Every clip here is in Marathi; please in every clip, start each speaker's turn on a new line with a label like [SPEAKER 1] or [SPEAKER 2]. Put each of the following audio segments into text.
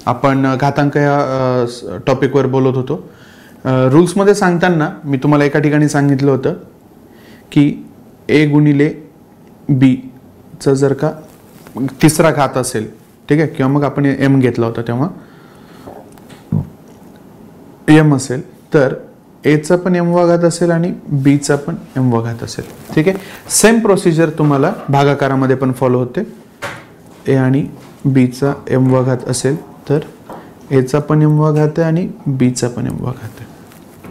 [SPEAKER 1] आपण घातांक या टॉपिकवर बोलत होतो. रूल्समध्ये सांगताना मी तुम्हाला एका ठिकाणी सांगितलं होतं की ए गुणिले बीचं जर का तिसरा घात असेल, ठीक आहे, किंवा मग आपण एम घेतला होता तेव्हा एम असेल तर एचा पण एम वा घात असेल आणि बीचा पण एम वा घात असेल. ठीक आहे, सेम प्रोसिजर तुम्हाला भागाकारामध्ये पण फॉलो होते. ए आणि बीचा एम वा घात असेल तर एचा पण एम वा घात आहे आणि बीचा पण एम वा घात आहे.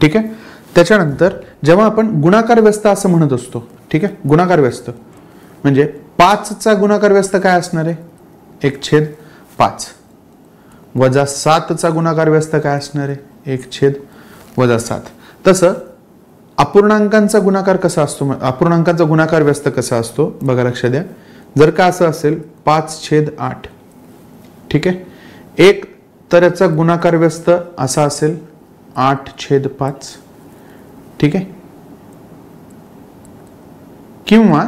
[SPEAKER 1] ठीक आहे, त्याच्यानंतर जेव्हा आपण गुणाकार व्यस्त असं म्हणत असतो, ठीक आहे, गुणाकार व्यस्त म्हणजे 5चा गुणाकार व्यस्त काय असणार आहे, 1/5 वजा 7चा गुणाकार व्यस्त काय असणार आहे, 1/7. तसं अपूर्णांकांचा गुणाकार कसा असतो, अपूर्णांकांचा गुणाकार व्यस्त कसा असतो बघा, लक्ष द्या. जर का असं असेल 5/8, ठीक आहे, एक तर याचा गुणाकार व्यस्त असा असेल 8/5, ठीक आहे, किंवा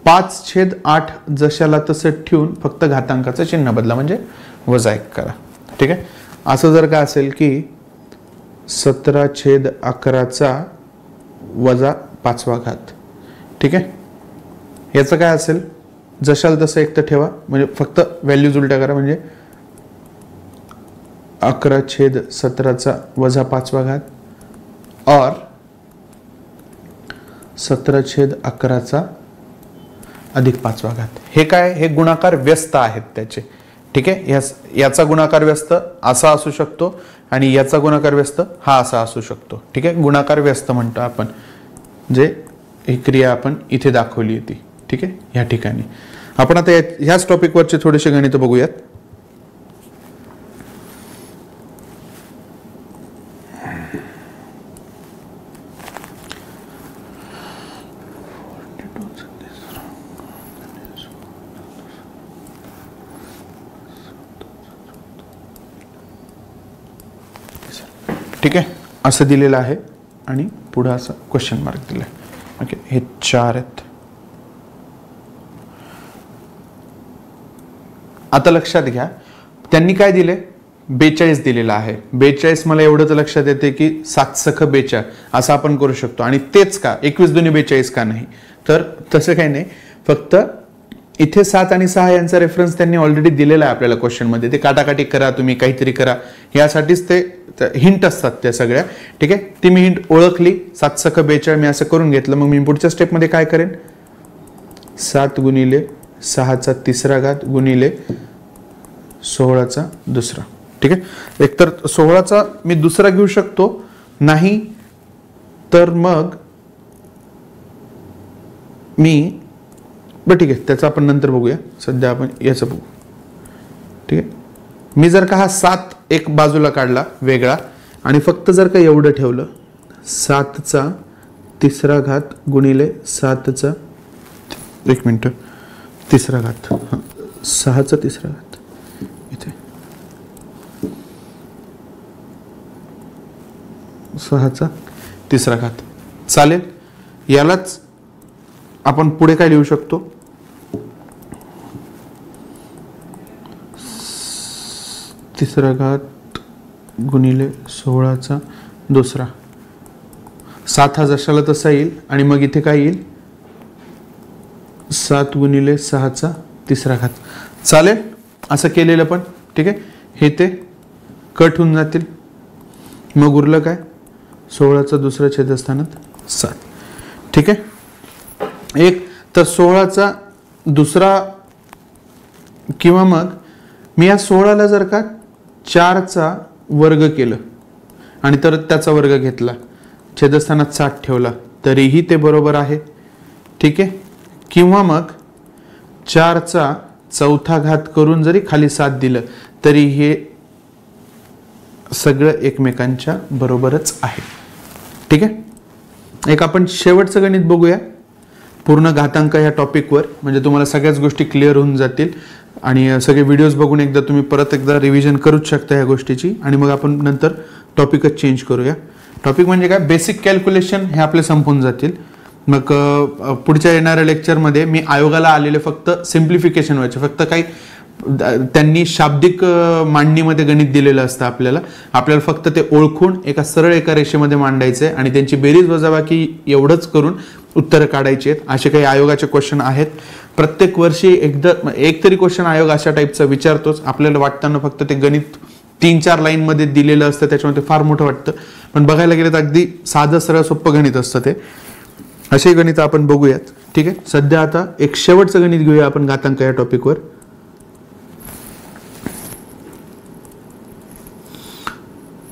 [SPEAKER 1] 5/8 जशाला तसं ठेवून फक्त घातांकाचं चिन्ह बदला म्हणजे -1 करा. ठीक आहे, असं जर का असेल की 17/11चा -5वा घात, ठीक आहे, याचं काय असेल जशाला तसं एक तर ठेवा म्हणजे फक्त व्हॅल्यूज उलट्या करा म्हणजे 11/17चा -5वा घात और 17/11चा +5वा घात. हे काय, हे गुणाकार व्यस्त आहेत त्याचे. ठीक आहे, याचा गुणाकार व्यस्त असा असू शकतो आणि याचा गुणाकार व्यस्त हा असा असू शकतो. ठीक आहे, गुणाकार व्यस्त म्हणतो आपण, जे ही क्रिया आपण इथे दाखवली होती. ठीक आहे, या ठिकाणी आपण आता ह्याच टॉपिकवरचे थोडेसे गणित बघूयात. ठीक आहे, असं दिलेलं आहे आणि पुढे असं क्वेश्चन मार्क दिलाय. ओके, हे 4 आहेत. आता लक्षात घ्या, त्यांनी काय दिले, 42 दिलेला आहे. 42 मला एवढंच लक्षात येते की 7 × 42 असं आपण करू शकतो. आणि तेच का 21 × 2 = 42 का नाही, तर तसं काही नाही, फक्त इथे 7 आणि 6 यांचा रेफरन्स त्यांनी ऑलरेडी दिलेला आहे आपल्याला क्वेश्चनमध्ये. ते काटाकाटी करा, तुम्ही काहीतरी करा, यासाठीच ते हिंट असतात त्या सगळ्या. ठीक आहे, ती मी हिंट ओळखली, 7 × 42 मी असं करून घेतलं. मग मी पुढच्या स्टेपमध्ये काय करेन, 7 × 6चा तिसरा घात गुणिले 16चा दुसरा. ठीक आहे, एकतर 16चा मी दुसरा घेऊ शकतो, नाही तर मग मी ठीक आहे त्याचं आपण नंतर बघूया, सध्या आपण याचं बघू. ठीक आहे, मी जर का हा 7 एक बाजूला काढला वेगळा आणि फक्त जर का एवढं ठेवलं, 7चा तिसरा घात गुणिले 7चा तिसरा घात, 6चा तिसरा घात इथे, 6चा तिसरा घात चालेल. यालाच आपण पुढे काय लिहू शकतो, तिसरा घात गुणिले 16चा दुसरा. 7 हा जशाला तसा येईल आणि मग इथे काय येईल, 7 × 6चा तिसरा घात. चालेल, असं केलेलं पण. ठीक आहे, हे ते कट होऊन जातील. मग उरलं काय, 16चा दुसरा छेदस्थानात 7. ठीक आहे, एक तर 16चा दुसरा किंवा मग मी या 16ला जर का 4चा वर्ग केलं आणि तर त्याचा वर्ग घेतला, छेदस्थानात 7 ठेवला, तरीही ते बरोबर आहे. ठीक आहे, किंवा मग 4चा चौथा घात करून जरी खाली 7 दिलं तरी हे सगळं एकमेकांच्या बरोबरच आहे. ठीक आहे, एक आपण शेवटचं गणित बघूया पूर्ण घातांक या टॉपिकवर, म्हणजे तुम्हाला सगळ्याच गोष्टी क्लिअर होऊन जातील आणि सगळे व्हिडिओज बघून एकदा तुम्ही परत एकदा रिव्हिजन करूच शकता या गोष्टीची. आणि मग आपण नंतर टॉपिकच चेंज करूया. टॉपिक म्हणजे काय, बेसिक कॅल्क्युलेशन हे आपले संपून जातील. मग पुढच्या येणाऱ्या लेक्चरमध्ये मी आयोगाला आलेले फक्त सिम्प्लिफिकेशन व्हायचे, फक्त काही त्यांनी शाब्दिक मांडणीमध्ये गणित दिलेलं असतं आपल्याला फक्त ते ओळखून एका रेषेमध्ये मांडायचे आणि त्यांची बेरीज वजाबाकी एवढंच करून उत्तरं काढायची आहेत. असे काही आयोगाचे क्वेश्चन आहेत. प्रत्येक वर्षी एक तरी क्वेश्चन आयोग अशा टाईपचा विचारतोच. आपल्याला वाटताना फक्त ते गणित 3-4 लाईन मध्ये दिलेलं असतं, त्याच्यामध्ये फार मोठं वाटतं, पण बघायला गेलं तर अगदी साधं सरळ सोपं गणित असतं ते. असे गणित आपण बघूयात. ठीक आहे, सध्या आता एक शेवटचं गणित घेऊया आपण घातांक या टॉपिकवर.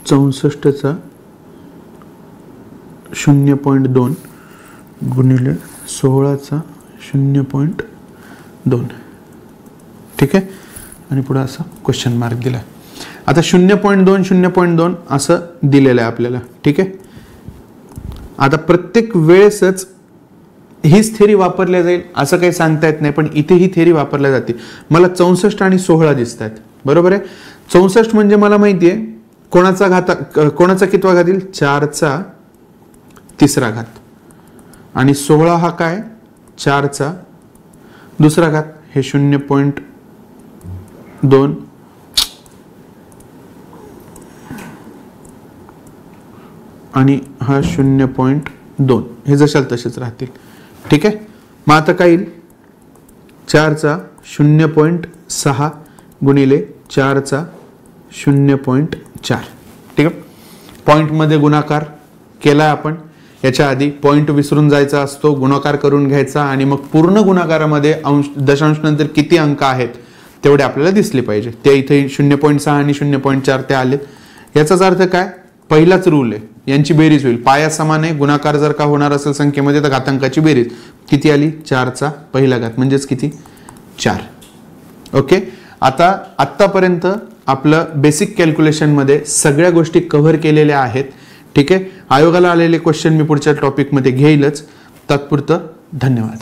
[SPEAKER 1] 64चा 0.2 गुणिले 16चा 0.2. ठीक आहे, आणि पुढे असा क्वेश्चन मार्क दिला. आता 0.2 असं दिलेलं आहे आपल्याला. ठीक आहे, आता प्रत्येक वेळेसच हीच थेरी वापरल्या जाईल असं काही सांगता येत नाही, पण इथे ही थेरी वापरल्या जाते. मला 64 आणि 16 दिसत आहेत, बरोबर आहे. 64 म्हणजे मला माहिती आहे कोणाचा कितवा घात येईल, 4चा 3रा घात, आणि 16 हा काय, 4चा 2रा घात. हे 0.2 आणि हा 0.2 हे जशाल तसेच राहतील. ठीक आहे, मग आता काय येईल, 4चा 0.6 गुणिले 4चा 0.4. ठीक आहे, पॉईंटमध्ये गुणाकार केला आपण. याच्या आधी पॉईंट विसरून जायचा असतो, गुणाकार करून घ्यायचा, आणि मग पूर्ण गुणाकारामध्ये दशांश नंतर किती अंक आहेत तेवढे आपल्याला दिसले पाहिजे. ते इथे 0.6 आणि 0.4 ते आलेत. याचाच अर्थ काय, पहिलाच रूल आहे, यांची बेरीज होईल. पाया समान आहे, गुणाकार जर का होणार असेल संख्येमध्ये तर घातांकाची बेरीज किती आली, 4चा पहिला घात म्हणजेच किती, 4. ओके, आता आत्तापर्यंत आपलं बेसिक कॅल्क्युलेशनमध्ये सगळ्या गोष्टी कव्हर केलेल्या आहेत. ठीक आहे, आयोगाला आलेले क्वेश्चन मी पुढच्या टॉपिकमध्ये घेईलच. तात्पुरतं धन्यवाद.